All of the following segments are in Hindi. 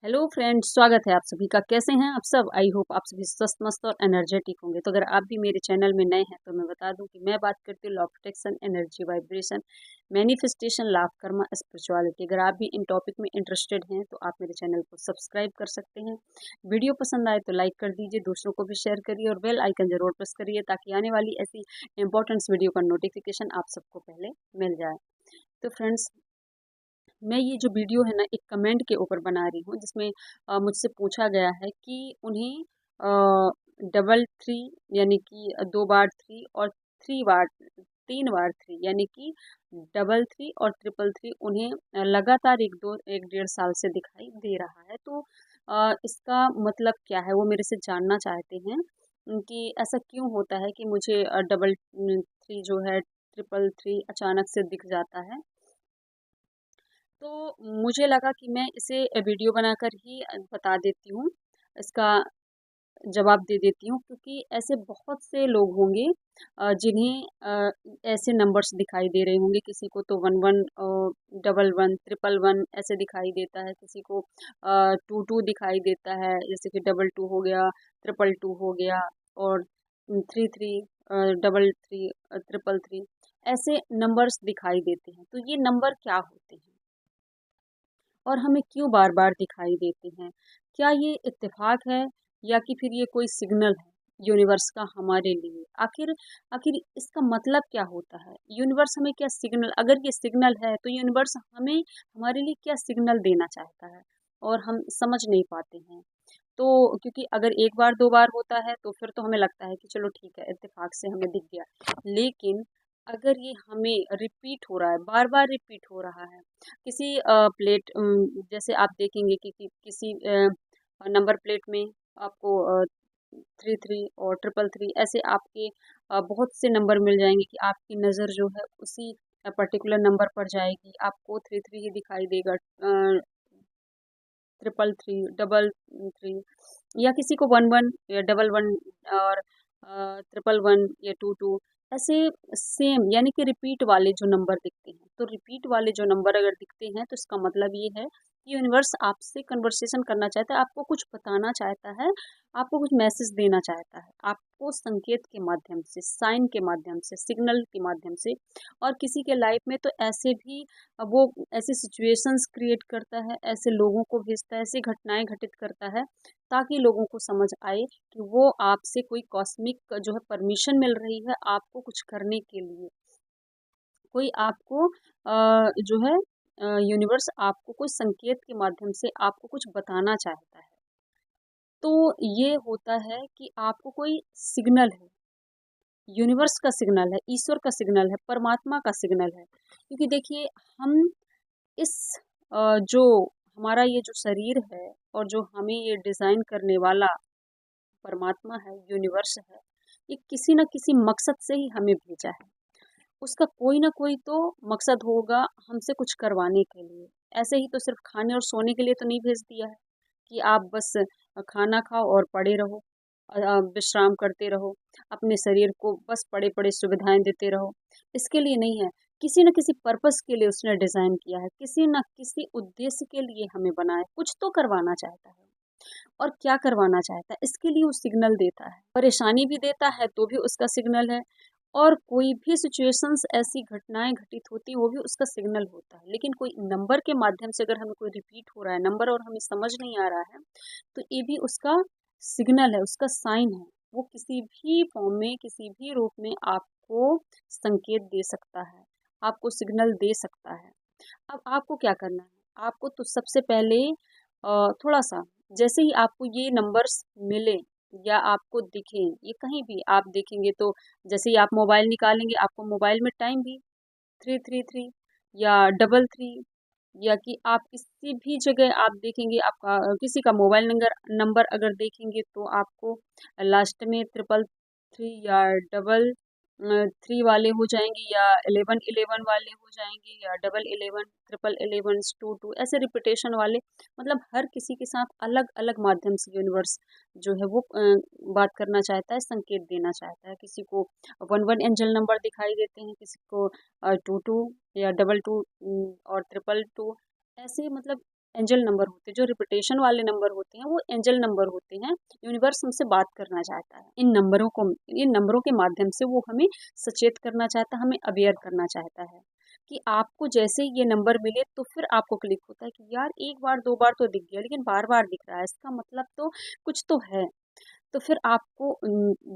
हेलो फ्रेंड्स, स्वागत है आप सभी का। कैसे हैं आप सब? आई होप आप सभी स्वस्थ मस्त और एनर्जेटिक होंगे। तो अगर आप भी मेरे चैनल में नए हैं तो मैं बता दूं कि मैं बात करती हूँ law of attraction, energy vibration, manifestation, लाभ, कर्मा, स्पिरिचुअलिटी। अगर आप भी इन टॉपिक में इंटरेस्टेड हैं तो आप मेरे चैनल को सब्सक्राइब कर सकते हैं। वीडियो पसंद आए तो लाइक कर दीजिए, दूसरों को भी शेयर करिए और बेल आइकन जरूर प्रेस करिए ताकि आने वाली ऐसी इंपॉर्टेंट्स वीडियो का नोटिफिकेशन आप सबको पहले मिल जाए। तो फ्रेंड्स, मैं ये जो वीडियो है ना एक कमेंट के ऊपर बना रही हूँ जिसमें मुझसे पूछा गया है कि उन्हें डबल थ्री यानी कि 2 बार थ्री और 3 बार 3 बार 3 यानी कि डबल थ्री और ट्रिपल थ्री उन्हें लगातार एक डेढ़ साल से दिखाई दे रहा है। तो इसका मतलब क्या है वो मेरे से जानना चाहते हैं कि ऐसा क्यों होता है कि मुझे डबल थ्री जो है ट्रिपल थ्री अचानक से दिख जाता है। तो मुझे लगा कि मैं इसे वीडियो बनाकर ही बता देती हूँ, इसका जवाब दे देती हूँ, क्योंकि ऐसे बहुत से लोग होंगे जिन्हें ऐसे नंबर्स दिखाई दे रहे होंगे। किसी को तो 11 डबल वन ट्रिपल वन ऐसे दिखाई देता है, किसी को 22 दिखाई देता है, जैसे कि डबल टू हो गया, ट्रिपल टू हो गया, और three three double three triple three ऐसे नंबर्स दिखाई देते हैं। तो ये नंबर क्या होते हैं और हमें क्यों बार बार दिखाई देते हैं? क्या ये इत्तेफाक है या कि फिर ये कोई सिग्नल है यूनिवर्स का हमारे लिए? आखिर आखिर इसका मतलब क्या होता है? यूनिवर्स हमें क्या सिग्नल, अगर ये सिग्नल है तो यूनिवर्स हमें हमारे लिए क्या सिग्नल देना चाहता है और हम समझ नहीं पाते हैं। तो क्योंकि अगर एक बार दो बार होता है तो फिर तो हमें लगता है कि चलो ठीक है, इत्तेफाक से हमें दिख गया। लेकिन अगर ये हमें रिपीट हो रहा है, बार बार रिपीट हो रहा है, किसी प्लेट जैसे आप देखेंगे कि किसी नंबर प्लेट में आपको थ्री थ्री और ट्रिपल थ्री ऐसे आपके बहुत से नंबर मिल जाएंगे कि आपकी नज़र जो है उसी पर्टिकुलर नंबर पर जाएगी, आपको थ्री थ्री ही दिखाई देगा, ट्रिपल थ्री, डबल थ्री, या किसी को वन वन या डबल वन और ट्रिपल वन या टू टू ऐसे सेम यानी कि रिपीट वाले जो नंबर दिखते हैं। तो रिपीट वाले जो नंबर अगर दिखते हैं तो इसका मतलब ये है कि यूनिवर्स आपसे कन्वर्सेशन करना चाहता है, आपको कुछ बताना चाहता है, आपको कुछ मैसेज देना चाहता है, आपको संकेत के माध्यम से, साइन के माध्यम से, सिग्नल के माध्यम से। और किसी के लाइफ में तो ऐसे भी वो ऐसी सिचुएशंस क्रिएट करता है, ऐसे लोगों को भेजता है, ऐसी घटनाएं घटित करता है ताकि लोगों को समझ आए कि वो आपसे कोई कॉस्मिक जो है परमिशन मिल रही है आपको कुछ करने के लिए। कोई आपको जो है यूनिवर्स आपको कुछ संकेत के माध्यम से आपको कुछ बताना चाहता है। तो ये होता है कि आपको कोई सिग्नल है, यूनिवर्स का सिग्नल है, ईश्वर का सिग्नल है, परमात्मा का सिग्नल है। क्योंकि देखिए, हम इस जो हमारा ये जो शरीर है और जो हमें ये डिज़ाइन करने वाला परमात्मा है, यूनिवर्स है, ये किसी न किसी मकसद से ही हमें भेजा है। उसका कोई ना कोई तो मकसद होगा हमसे कुछ करवाने के लिए। ऐसे ही तो सिर्फ खाने और सोने के लिए तो नहीं भेज दिया है कि आप बस खाना खाओ और पड़े रहो, विश्राम करते रहो, अपने शरीर को बस पड़े-पड़े सुविधाएँ देते रहो। इसके लिए नहीं है, किसी न किसी पर्पस के लिए उसने डिज़ाइन किया है, किसी न किसी उद्देश्य के लिए हमें बनाया है, कुछ तो करवाना चाहता है। और क्या करवाना चाहता है इसके लिए वो सिग्नल देता है, परेशानी भी देता है तो भी उसका सिग्नल है, और कोई भी सिचुएशंस ऐसी घटनाएं घटित होती हैं वो भी उसका सिग्नल होता है। लेकिन कोई नंबर के माध्यम से अगर हमें कोई रिपीट हो रहा है नंबर और हमें समझ नहीं आ रहा है तो ये भी उसका सिग्नल है, उसका साइन है। वो किसी भी फॉर्म में, किसी भी रूप में आपको संकेत दे सकता है, आपको सिग्नल दे सकता है। अब आपको क्या करना है? आपको तो सबसे पहले थोड़ा-सा, जैसे ही आपको ये नंबर्स मिले या आपको दिखें, ये कहीं भी आप देखेंगे तो जैसे ही आप मोबाइल निकालेंगे, आपको मोबाइल में टाइम भी 333 या डबल थ्री, या कि आप किसी भी जगह आप देखेंगे, आपका किसी का मोबाइल नंबर नंबर अगर देखेंगे तो आपको लास्ट में ट्रिपल थ्री या डबल थ्री वाले हो जाएंगे, या 1111 वाले हो जाएंगे, या डबल 11 ट्रिपल 11 टू टू ऐसे रिपीटेशन वाले। मतलब हर किसी के साथ अलग अलग माध्यम से यूनिवर्स जो है वो बात करना चाहता है, संकेत देना चाहता है। किसी को वन वन एंजल नंबर दिखाई देते हैं, किसी को टू टू या डबल टू और ट्रिपल टू ऐसे। मतलब एंजल नंबर होते हैं, जो रिपीटेशन वाले नंबर होते हैं वो एंजल नंबर होते हैं। यूनिवर्स हमसे बात करना चाहता है इन नंबरों के माध्यम से वो हमें सचेत करना चाहता है, हमें अवेयर करना चाहता है कि आपको जैसे ही ये नंबर मिले तो फिर आपको क्लिक होता है कि यार एक बार दो बार तो दिख गया लेकिन बार बार दिख रहा है, इसका मतलब तो कुछ तो है। तो फिर आपको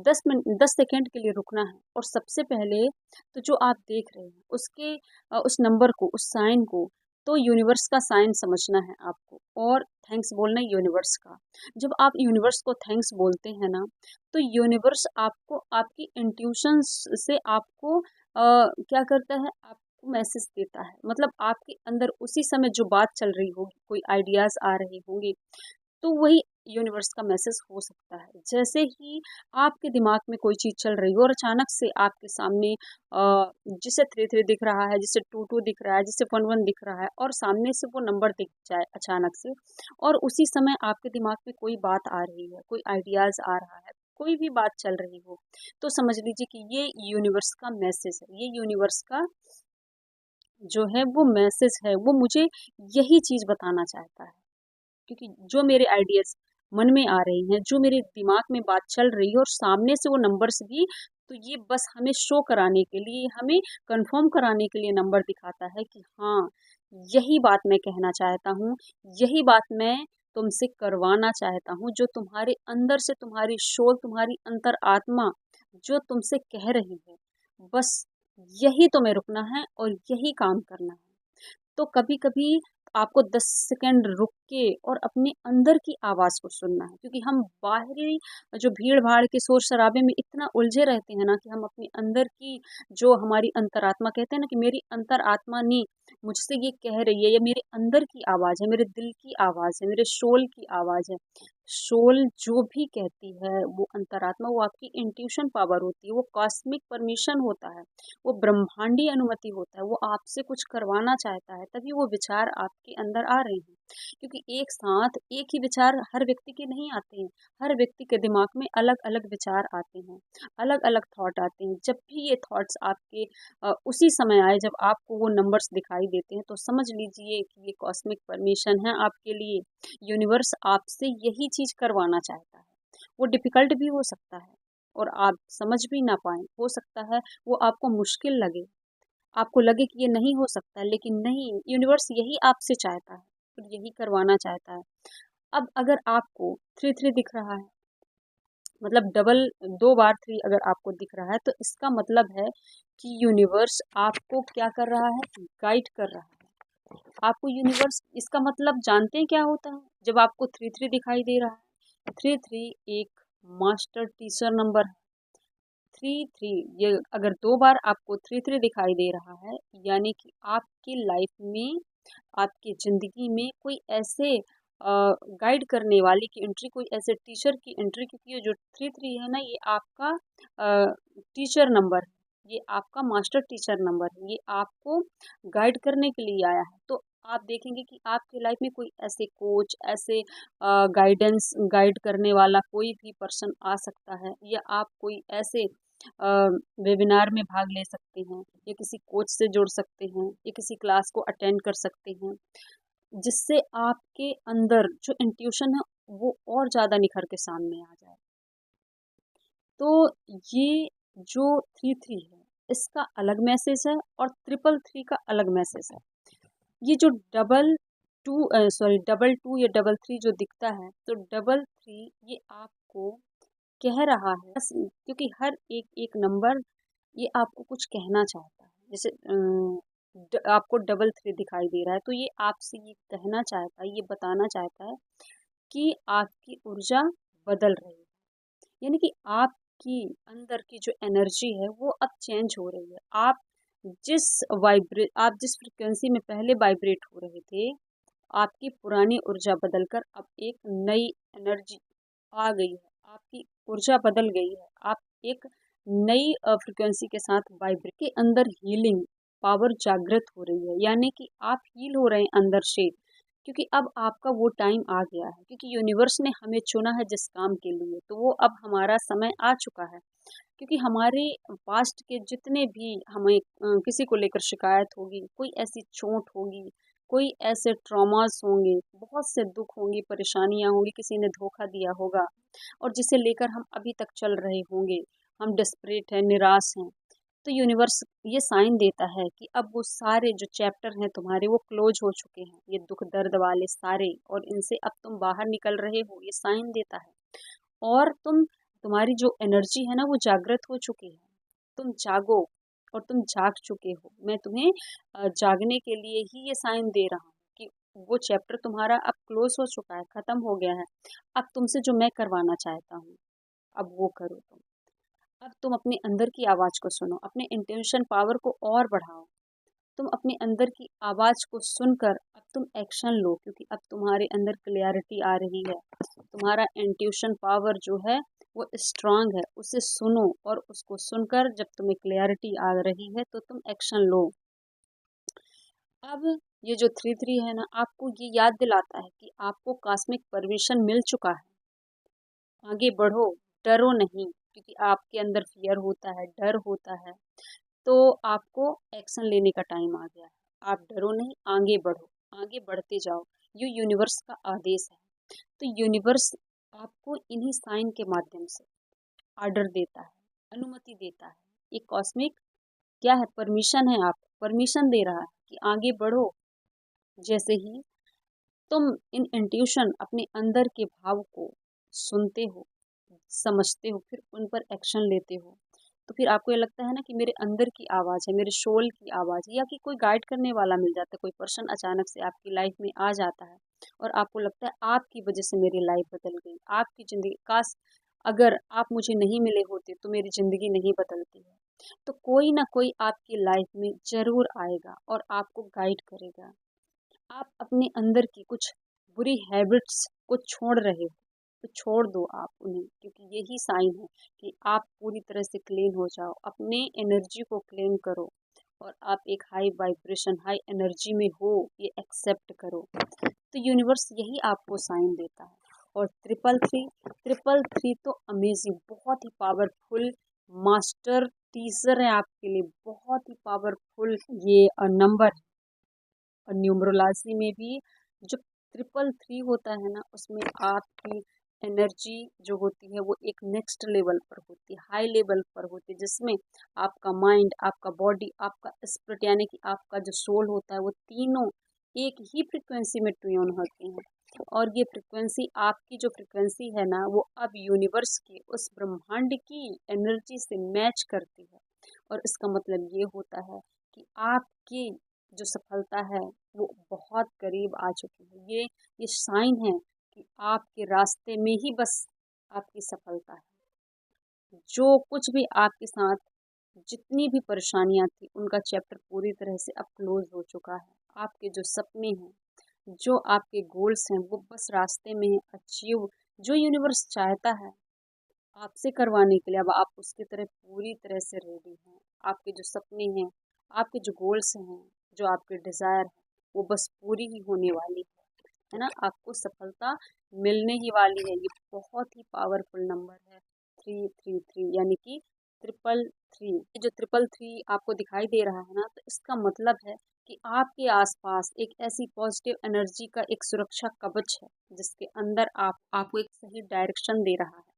10 सेकंड के लिए रुकना है और सबसे पहले तो जो आप देख रहे हैं उसके उस नंबर को, उस साइन को, तो यूनिवर्स का साइन समझना है आपको और थैंक्स बोलना है यूनिवर्स का। जब आप यूनिवर्स को थैंक्स बोलते हैं ना, तो यूनिवर्स आपको आपकी इंट्यूशन से आपको क्या करता है, आपको मैसेज देता है। मतलब आपके अंदर उसी समय जो बात चल रही होगी, कोई आइडियाज आ रहे होंगे, तो वही यूनिवर्स का मैसेज हो सकता है। जैसे ही आपके दिमाग में कोई चीज़ चल रही हो और अचानक से आपके सामने जिसे 3 3 दिख रहा है, जिसे 2 2 दिख रहा है, जिसे 1 1 दिख रहा है और सामने से वो नंबर दिख जाए अचानक से, और उसी समय आपके दिमाग में कोई बात आ रही है, कोई आइडियाज़ आ रहा है, कोई भी बात चल रही हो, तो समझ लीजिए कि ये यूनिवर्स का मैसेज है। ये यूनिवर्स का जो है वो मैसेज है, वो मुझे यही चीज़ बताना चाहता है। क्योंकि जो मेरे आइडियाज़ मन में आ रही हैं, जो मेरे दिमाग में बात चल रही है और सामने से वो नंबर्स भी, तो ये बस हमें शो कराने के लिए, हमें कंफर्म कराने के लिए नंबर दिखाता है कि हाँ, यही बात मैं कहना चाहता हूँ, यही बात मैं तुमसे करवाना चाहता हूँ, जो तुम्हारे अंदर से तुम्हारी सोल, तुम्हारी अंतरात्मा जो तुमसे कह रही है, बस यही तुम्हें रुकना है और यही काम करना है। तो कभी-कभी आपको 10 सेकंड रुक के और अपने अंदर की आवाज़ को सुनना है, क्योंकि हम बाहरी जो भीड़-भाड़ के शोर-शराबे में इतना उलझे रहते हैं ना कि हम अपने अंदर की जो हमारी अंतरात्मा, कहते हैं ना कि मेरी अंतरात्मा ने मुझसे ये कह रही है, ये मेरे अंदर की आवाज़ है, मेरे दिल की आवाज़ है, मेरे सोल की आवाज़ है। सोल जो भी कहती है, वो अंतरात्मा, वो आपकी इंट्यूशन पावर होती है, वो कॉस्मिक परमिशन होता है, वो ब्रह्मांडी अनुमति होता है, वो आपसे कुछ करवाना चाहता है, तभी वो विचार आपके अंदर आ रहे हैं। क्योंकि एक साथ एक ही विचार हर व्यक्ति के नहीं आते हैं, हर व्यक्ति के दिमाग में अलग अलग विचार आते हैं, अलग अलग थॉट आते हैं। जब भी ये थॉट्स आपके उसी समय आए जब आपको वो नंबर्स दिखाई देते हैं, तो समझ लीजिए कि ये कॉस्मिक परमिशन है आपके लिए। यूनिवर्स आपसे यही चीज़ करवाना चाहता है। वो डिफ़िकल्ट भी हो सकता है और आप समझ भी ना पाएँ, हो सकता है वो आपको मुश्किल लगे, आपको लगे कि ये नहीं हो सकता है, लेकिन नहीं, यूनिवर्स यही आपसे चाहता है और यही करवाना चाहता है। अब अगर आपको 3 3 दिख रहा है, मतलब डबल 2 बार 3 अगर आपको दिख रहा है, तो इसका मतलब है कि यूनिवर्स आपको क्या कर रहा है? गाइड कर रहा है। आपको यूनिवर्स, इसका मतलब जानते हैं क्या होता है? जब आपको 3 3 दिखाई दे रहा है, 3 3 एक मास्टर टीचर नंबर है। 3 3 ये अगर 2 बार आपको 3 3 दिखाई दे रहा है, यानी कि आपकी लाइफ में, आपकी ज़िंदगी में कोई ऐसे गाइड करने वाले की एंट्री, कोई ऐसे टीचर की एंट्री, क्योंकि ये जो 3 3 है ना, ये आपका टीचर नंबर है, ये आपका मास्टर टीचर नंबर है, ये आपको गाइड करने के लिए आया है। तो आप देखेंगे कि आपकी लाइफ में कोई ऐसे कोच, ऐसे गाइड करने वाला कोई भी पर्सन आ सकता है, या आप कोई ऐसे वेबिनार में भाग ले सकते हैं, या किसी कोच से जुड़ सकते हैं, या किसी क्लास को अटेंड कर सकते हैं, जिससे आपके अंदर जो इंट्यूशन है वो और ज़्यादा निखर के सामने आ जाए। तो ये जो 3 3 है, इसका अलग मैसेज है और 3 3 का अलग मैसेज है। ये जो डबल टू या डबल थ्री जो दिखता है, तो डबल थ्री ये आपको कह रहा है, बस क्योंकि हर एक एक नंबर ये आपको कुछ कहना चाहता है। जैसे आपको डबल थ्री दिखाई दे रहा है, तो ये आपसे ये कहना चाहता है, ये बताना चाहता है कि आपकी ऊर्जा बदल रही है, यानी कि आपकी अंदर की जो एनर्जी है वो अब चेंज हो रही है। आप जिस फ्रिक्वेंसी में पहले वाइब्रेट हो रहे थे, आपकी पुरानी ऊर्जा बदलकर अब एक नई एनर्जी आ गई है, आपकी ऊर्जा बदल गई है, आप एक नई फ्रिक्वेंसी के साथ वाइब्रेट के अंदर हीलिंग पावर जागृत हो रही है, यानी कि आप हील हो रहे हैं अंदर से, क्योंकि अब आपका वो टाइम आ गया है, क्योंकि यूनिवर्स ने हमें चुना है जिस काम के लिए, तो वो अब हमारा समय आ चुका है। क्योंकि हमारे पास्ट के जितने भी हमें किसी को लेकर शिकायत होगी, कोई ऐसी चोट होगी, कोई ऐसे ट्रॉमास होंगे, बहुत से दुख होंगे, परेशानियां होंगी, किसी ने धोखा दिया होगा और जिसे लेकर हम अभी तक चल रहे होंगे। हम डेस्परेट हैं, निराश हैं। तो यूनिवर्स ये साइन देता है कि अब वो सारे जो चैप्टर हैं तुम्हारे वो क्लोज हो चुके हैं, ये दुख दर्द वाले सारे, और इनसे अब तुम बाहर निकल रहे हो, ये साइन देता है। और तुम्हारी जो एनर्जी है ना वो जागृत हो चुकी है। तुम जागो, और तुम जाग चुके हो। मैं तुम्हें जागने के लिए ही ये साइन दे रहा हूँ कि वो चैप्टर तुम्हारा अब क्लोज हो चुका है, खत्म हो गया है। अब तुमसे जो मैं करवाना चाहता हूँ, अब वो करो तुम। अब तुम अपने अंदर की आवाज को सुनो, अपने इंटेंशन पावर को और बढ़ाओ। तुम अपने अंदर की आवाज को सुनकर अब तुम एक्शन लो, क्योंकि अब तुम्हारे अंदर क्लियरिटी आ रही है। तुम्हारा इंट्यूशन पावर जो है वो स्ट्रांग है, उसे सुनो, और उसको सुनकर जब तुम्हें क्लियरिटी आ रही है तो तुम एक्शन लो। अब ये जो 3-3 है ना, आपको ये याद दिलाता है कि आपको कॉस्मिक परमिशन मिल चुका है। आगे बढ़ो, डरो नहीं, क्योंकि आपके अंदर फियर होता है, डर होता है। तो आपको एक्शन लेने का टाइम आ गया है। आप डरो नहीं, आगे बढ़ो, आगे बढ़ते जाओ। ये यूनिवर्स का आदेश है। तो यूनिवर्स आपको इन्हीं साइन के माध्यम से ऑर्डर देता है, अनुमति देता है। एक कॉस्मिक क्या है, परमिशन है, आप परमिशन दे रहा है कि आगे बढ़ो। जैसे ही तुम इन इंट्यूशन अपने अंदर के भाव को सुनते हो, समझते हो, फिर उन पर एक्शन लेते हो, तो फिर आपको ये लगता है ना कि मेरे अंदर की आवाज़ है, मेरे सोल की आवाज़ है, या कि कोई गाइड करने वाला मिल जाता है, कोई पर्सन अचानक से आपकी लाइफ में आ जाता है और आपको लगता है आपकी वजह से मेरी लाइफ बदल गई, आपकी ज़िंदगी, काश अगर आप मुझे नहीं मिले होते तो मेरी ज़िंदगी नहीं बदलती है। तो कोई ना कोई आपकी लाइफ में ज़रूर आएगा और आपको गाइड करेगा। आप अपने अंदर की कुछ बुरी हैबिट्स को छोड़ रहे हो, तो छोड़ दो आप उन्हें, क्योंकि यही साइन है कि आप पूरी तरह से क्लीन हो जाओ। अपने एनर्जी को क्लीन करो और आप एक हाई वाइब्रेशन, हाई एनर्जी में हो, ये एक्सेप्ट करो। तो यूनिवर्स यही आपको साइन देता है। और 333, 333 तो अमेजिंग, बहुत ही पावरफुल मास्टर टीचर है आपके लिए, बहुत ही पावरफुल ये नंबर। और न्यूमरोलॉजी में भी जो 333 होता है ना, उसमें आपकी एनर्जी जो होती है वो एक नेक्स्ट लेवल पर होती है, हाई लेवल पर होती है, जिसमें आपका माइंड, आपका बॉडी, आपका स्पिरिट, यानी कि आपका जो सोल होता है, वो तीनों एक ही फ्रिक्वेंसी में ट्यून होते हैं। और ये फ्रिक्वेंसी, आपकी जो फ्रिक्वेंसी है ना, वो अब यूनिवर्स की, उस ब्रह्मांड की एनर्जी से मैच करती है। और इसका मतलब ये होता है कि आपकी जो सफलता है वो बहुत करीब आ चुकी है। ये साइन है कि आपके रास्ते में ही बस आपकी सफलता है। जो कुछ भी आपके साथ, जितनी भी परेशानियां थी, उनका चैप्टर पूरी तरह से अब क्लोज हो चुका है। आपके जो सपने हैं, जो आपके गोल्स हैं, वो बस रास्ते में अचीव, जो यूनिवर्स चाहता है आपसे करवाने के लिए, अब आप उसकी तरह पूरी तरह से रेडी हैं। आपके जो सपने हैं, आपके जो गोल्स हैं, जो आपके डिज़ायर हैं, वो बस पूरी ही होने वाली है ना। आपको सफलता मिलने ही वाली है। ये बहुत ही पावरफुल नंबर है 333, यानी कि 333। ये जो 333 आपको दिखाई दे रहा है ना, तो इसका मतलब है कि आपके आसपास एक ऐसी पॉजिटिव एनर्जी का एक सुरक्षा कवच है, जिसके अंदर आपको एक सही डायरेक्शन दे रहा है।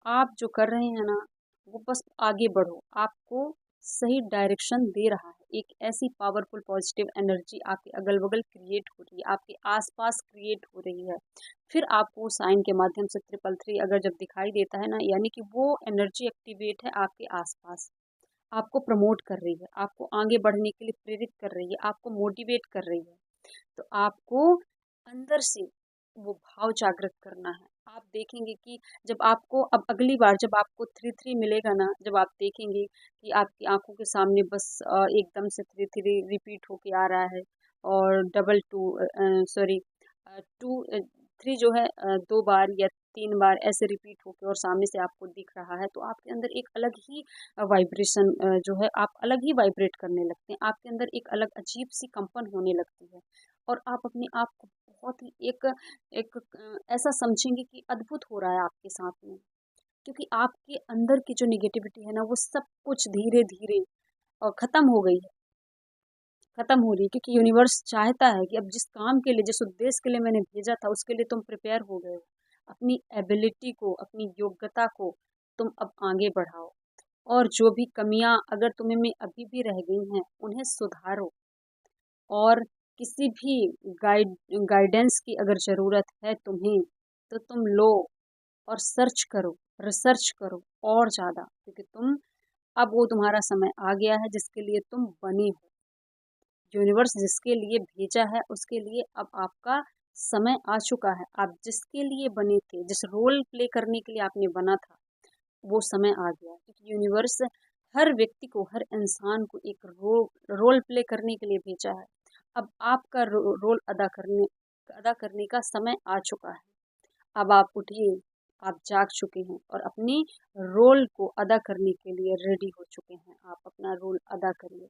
आप जो कर रहे हैं ना, वो बस आगे बढ़ो, आपको सही डायरेक्शन दे रहा है। एक ऐसी पावरफुल पॉजिटिव एनर्जी आपके अगल बगल क्रिएट हो रही है, आपके आसपास क्रिएट हो रही है। फिर आपको साइन के माध्यम से 333 अगर जब दिखाई देता है ना, यानी कि वो एनर्जी एक्टिवेट है आपके आसपास, आपको प्रमोट कर रही है, आपको आगे बढ़ने के लिए प्रेरित कर रही है, आपको मोटिवेट कर रही है। तो आपको अंदर से वो भाव जागृत करना है। आप देखेंगे कि जब आपको, अब अगली बार जब आपको 3-3 मिलेगा ना, जब आप देखेंगे कि आपकी आंखों के सामने बस एकदम से 3-3 रिपीट होके आ रहा है, और डबल टू, सॉरी, टू, 3 जो है 2 बार या 3 बार ऐसे रिपीट होके और सामने से आपको दिख रहा है, तो आपके अंदर एक अलग ही वाइब्रेशन जो है, आप अलग ही वाइब्रेट करने लगते हैं। आपके अंदर एक अलग अजीब सी कंपन होने लगती है, और आप अपने आप को बहुत ही एक एक ऐसा समझेंगे कि अद्भुत हो रहा है आपके साथ में, क्योंकि आपके अंदर की जो निगेटिविटी है ना, वो सब कुछ धीरे धीरे खत्म हो गई है। खत्म हो रही है, क्योंकि यूनिवर्स चाहता है कि अब जिस काम के लिए, जिस उद्देश्य के लिए मैंने भेजा था, उसके लिए तुम प्रिपेयर हो गए हो। अपनी एबिलिटी को, अपनी योग्यता को तुम अब आगे बढ़ाओ, और जो भी कमियां अगर तुम्हें में अभी भी रह गई हैं उन्हें सुधारो। और किसी भी गाइडेंस की अगर ज़रूरत है तुम्हें, तो तुम लो और सर्च करो, रिसर्च करो और ज़्यादा, क्योंकि तुम, अब वो तुम्हारा समय आ गया है जिसके लिए तुम बने हो। यूनिवर्स जिसके लिए भेजा है उसके लिए अब आपका समय आ चुका है। आप जिसके लिए बने थे, जिस रोल प्ले करने के लिए आपने बना था, वो समय आ गया है। क्योंकि यूनिवर्स हर व्यक्ति को, हर इंसान को एक रोल प्ले करने के लिए भेजा है। अब आपका रोल अदा करने का समय आ चुका है। अब आप उठिए, आप जाग चुके हैं और अपने रोल को अदा करने के लिए रेडी हो चुके हैं। आप अपना रोल अदा करिए।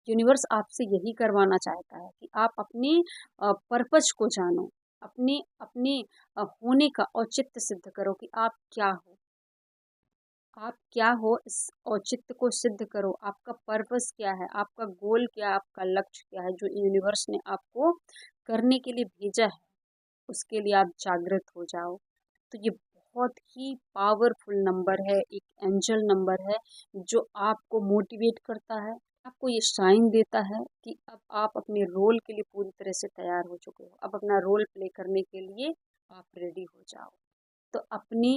यूनिवर्स आपसे यही करवाना चाहता है कि आप अपने पर्पस को जानो, अपने अपने होने का औचित्य सिद्ध करो कि आप क्या हो। आप क्या हो, इस औचित्य को सिद्ध करो। आपका पर्पस क्या है, आपका गोल क्या है, आपका लक्ष्य क्या है, जो यूनिवर्स ने आपको करने के लिए भेजा है, उसके लिए आप जागृत हो जाओ। तो ये बहुत ही पावरफुल नंबर है, एक एंजल नंबर है, जो आपको मोटिवेट करता है, आपको ये साइन देता है कि अब आप अपने रोल के लिए पूरी तरह से तैयार हो चुके हो। अब अपना रोल प्ले करने के लिए आप रेडी हो जाओ। तो अपने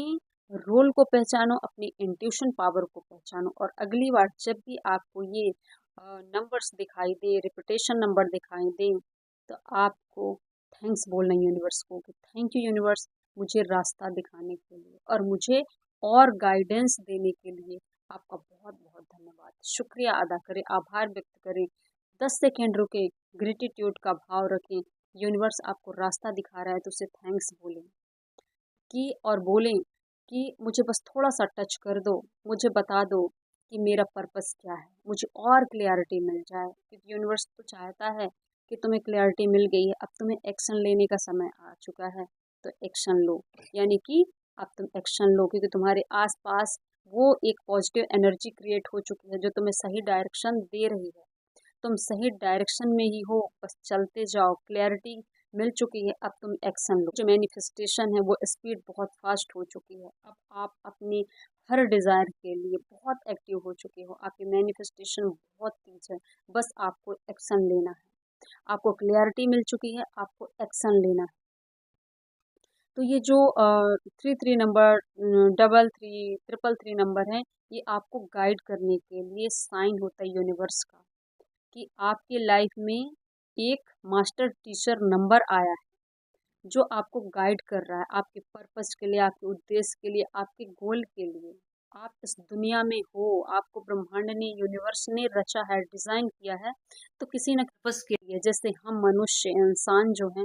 रोल को पहचानो, अपनी इंट्यूशन पावर को पहचानो, और अगली बार जब भी आपको ये नंबर्स दिखाई दे, रिपीटेशन नंबर दिखाई दे, तो आपको थैंक्स बोलना यूनिवर्स को कि थैंक यू यूनिवर्स, मुझे रास्ता दिखाने के लिए और मुझे और गाइडेंस देने के लिए आपका बहुत बहुत धन्यवाद। शुक्रिया अदा करें, आभार व्यक्त करें, 10 सेकेंड रुके, ग्रेटिट्यूड का भाव रखें। यूनिवर्स आपको रास्ता दिखा रहा है तो उसे थैंक्स बोलें कि, और बोलें कि मुझे बस थोड़ा सा टच कर दो, मुझे बता दो कि मेरा पर्पस क्या है, मुझे और क्लियरिटी मिल जाए। क्योंकि यूनिवर्स तो चाहता है कि तुम्हें क्लियरिटी मिल गई है, अब तुम्हें एक्शन लेने का समय आ चुका है, तो एक्शन लो। यानी कि अब तुम एक्शन लो, क्योंकि तुम्हारे आसपास वो एक पॉजिटिव एनर्जी क्रिएट हो चुकी है जो तुम्हें सही डायरेक्शन दे रही है। तुम सही डायरेक्शन में ही हो, बस चलते जाओ, क्लैरिटी मिल चुकी है, अब तुम एक्शन लो। जो मैनिफेस्टेशन है वो स्पीड बहुत फास्ट हो चुकी है। अब आप अपने हर डिज़ायर के लिए बहुत एक्टिव हो चुके हो, आपकी मैनिफेस्टेशन बहुत तेज है, बस आपको एक्शन लेना है। आपको क्लैरिटी मिल चुकी है, आपको एक्शन लेना है। तो ये जो 33 नंबर, 33 333 नंबर है, ये आपको गाइड करने के लिए साइन होता है यूनिवर्स का, कि आपके लाइफ में एक मास्टर टीचर नंबर आया है, जो आपको गाइड कर रहा है आपके पर्पस के लिए, आपके उद्देश्य के लिए, आपके गोल के लिए। आप इस दुनिया में हो, आपको ब्रह्मांड ने, यूनिवर्स ने रचा है, डिज़ाइन किया है, तो किसी न पर्पस के लिए। जैसे हम मनुष्य इंसान जो हैं,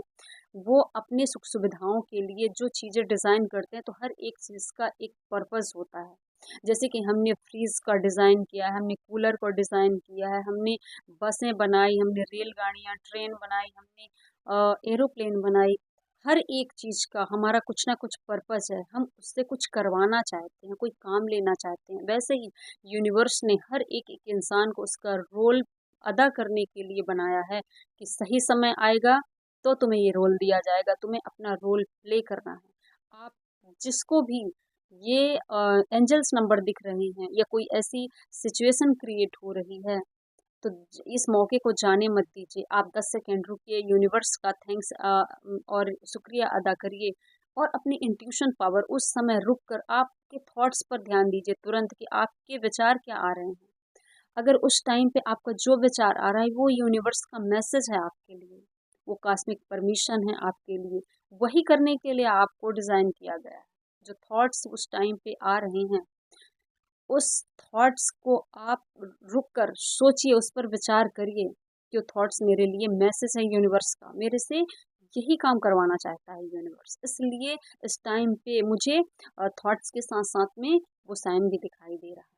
वो अपने सुख सुविधाओं के लिए जो चीज़ें डिज़ाइन करते हैं, तो हर एक चीज़ का एक पर्पस होता है। जैसे कि हमने फ्रिज का डिज़ाइन किया है, हमने कूलर को डिज़ाइन किया है, हमने बसें बनाई, हमने रेलगाड़ियाँ, ट्रेन बनाई, हमने एरोप्लेन बनाई। हर एक चीज़ का हमारा कुछ ना कुछ पर्पस है, हम उससे कुछ करवाना चाहते हैं, कोई काम लेना चाहते हैं। वैसे ही यूनिवर्स ने हर एक इंसान को उसका रोल अदा करने के लिए बनाया है, कि सही समय आएगा तो तुम्हें ये रोल दिया जाएगा, तुम्हें अपना रोल प्ले करना है। आप जिसको भी ये एंजल्स नंबर दिख रहे हैं, या कोई ऐसी सिचुएशन क्रिएट हो रही है, तो इस मौके को जाने मत दीजिए। आप 10 सेकेंड रुकिए, यूनिवर्स का थैंक्स और शुक्रिया अदा करिए, और अपनी इंट्यूशन पावर उस समय रुक कर आपके थॉट्स पर ध्यान दीजिए तुरंत, कि आपके विचार क्या आ रहे हैं। अगर उस टाइम पे आपका जो विचार आ रहा है वो यूनिवर्स का मैसेज है आपके लिए, वो कॉस्मिक परमिशन है आपके लिए, वही करने के लिए आपको डिज़ाइन किया गया है। जो थॉट्स उस टाइम पे आ रहे हैं, उस थॉट्स को आप रुक कर सोचिए, उस पर विचार करिए कि वो थॉट्स मेरे लिए मैसेज है यूनिवर्स का, मेरे से यही काम करवाना चाहता है यूनिवर्स, इसलिए इस टाइम पे मुझे थॉट्स के साथ साथ में वो साइन भी दिखाई दे रहा है।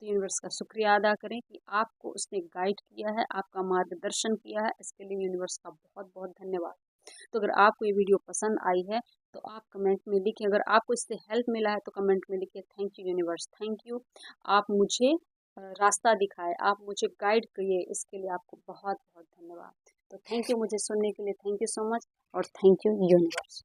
तो यूनिवर्स का शुक्रिया अदा करें कि आपको उसने गाइड किया है, आपका मार्गदर्शन किया है, इसके लिए यूनिवर्स का बहुत बहुत धन्यवाद। तो अगर आपको ये वीडियो पसंद आई है तो आप कमेंट में लिखें, अगर आपको इससे हेल्प मिला है तो कमेंट में लिखिए thank you universe, thank you. आप मुझे रास्ता दिखाए, आप मुझे गाइड किए, इसके लिए आपको बहुत बहुत धन्यवाद। तो थैंक यू मुझे सुनने के लिए, थैंक यू सो मच और थैंक यू यूनिवर्स।